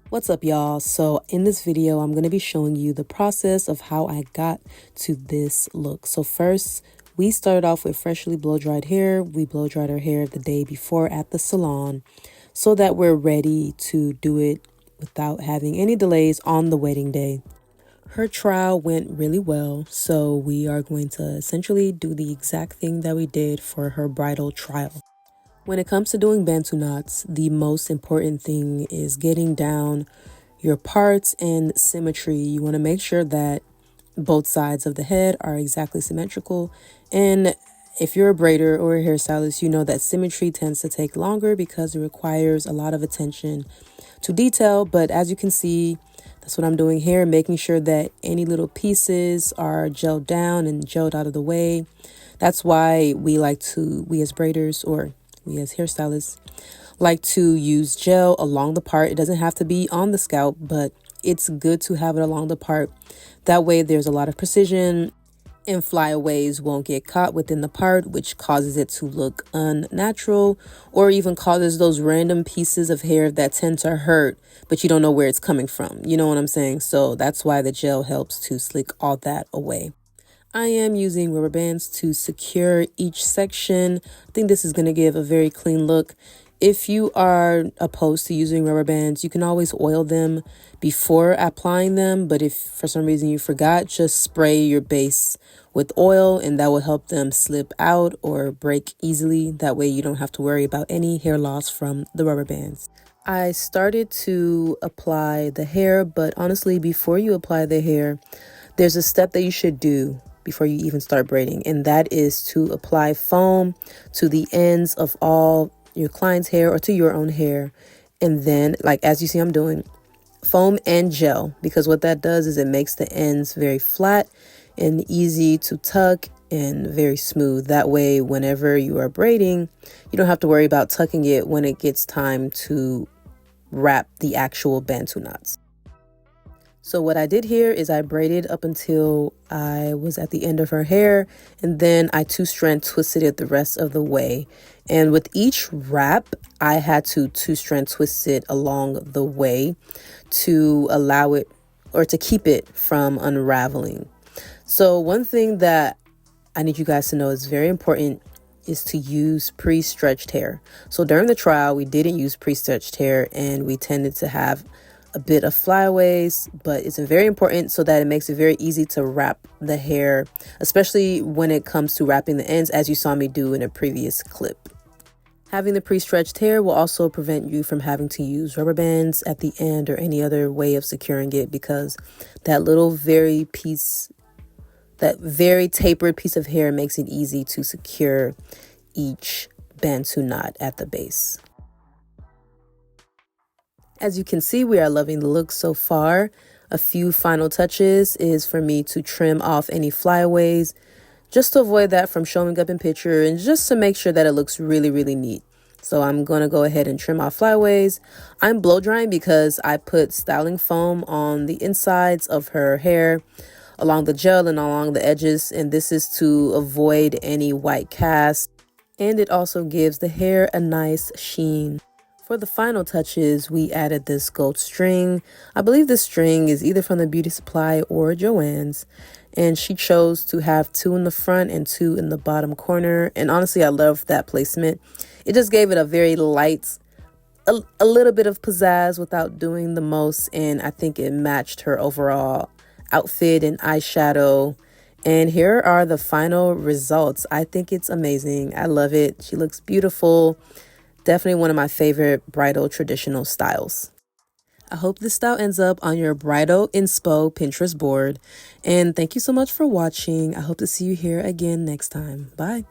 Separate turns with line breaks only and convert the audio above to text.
What's up, y'all? So in this video, I'm going to be showing you the process of how I got to this look. So first, we started off with freshly blow-dried hair. We blow-dried our hair the day before at the salon so that we're ready to do it without having any delays on the wedding day. Her trial went really well, so we are going to essentially do the exact thing that we did for her bridal trial. When it comes to doing Bantu knots, the most important thing is getting down your parts and symmetry. You want to make sure that both sides of the head are exactly symmetrical. And if you're a braider or a hairstylist, you know that symmetry tends to take longer because it requires a lot of attention to detail. But as you can see, that's what I'm doing here, making sure that any little pieces are gelled down and gelled out of the way. That's why we as braiders or we as hairstylists like to use gel along the part. It doesn't have to be on the scalp, but it's good to have it along the part. That way there's a lot of precision and flyaways won't get caught within the part, which causes it to look unnatural or even causes those random pieces of hair that tend to hurt, but you don't know where it's coming from. You know what I'm saying? So that's why the gel helps to slick all that away. I am using rubber bands to secure each section. I think this is going to give a very clean look. If you are opposed to using rubber bands, you can always oil them before applying them. But if for some reason you forgot, just spray your base with oil and that will help them slip out or break easily. That way you don't have to worry about any hair loss from the rubber bands. I started to apply the hair, but honestly, before you apply the hair, there's a step that you should do before you even start braiding, and that is to apply foam to the ends of all your client's hair or to your own hair. And then, like as you see I'm doing, foam and gel, because what that does is it makes the ends very flat and easy to tuck and very smooth. That way, whenever you are braiding, you don't have to worry about tucking it when it gets time to wrap the actual Bantu knots. So what I did here is I braided up until I was at the end of her hair, and then I two-strand twisted it the rest of the way. And with each wrap, I had to two-strand twist it along the way to allow it or to keep it from unraveling. So one thing that I need you guys to know is very important is to use pre-stretched hair. So during the trial, we didn't use pre-stretched hair and we tended to have a bit of flyaways, but it's very important so that it makes it very easy to wrap the hair, especially when it comes to wrapping the ends, as you saw me do in a previous clip. Having the pre-stretched hair will also prevent you from having to use rubber bands at the end or any other way of securing it, because that very tapered piece of hair makes it easy to secure each Bantu knot at the base. As you can see, we are loving the look so far. A few final touches is for me to trim off any flyaways, just to avoid that from showing up in picture and just to make sure that it looks really, really neat. So I'm going to go ahead and trim off flyaways. I'm blow drying because I put styling foam on the insides of her hair, along the gel and along the edges, and this is to avoid any white cast, and it also gives the hair a nice sheen. For the final touches, we added this gold string. I believe this string is either from the Beauty Supply or Joann's, and she chose to have 2 in the front and 2 in the bottom corner. And honestly, I love that placement. It just gave it a very light, a little bit of pizzazz without doing the most, and I think it matched her overall outfit and eyeshadow. And here are the final results. I think it's amazing. I love it. She looks beautiful. Definitely one of my favorite bridal traditional styles. I hope this style ends up on your bridal inspo Pinterest board. And thank you so much for watching. I hope to see you here again next time. Bye.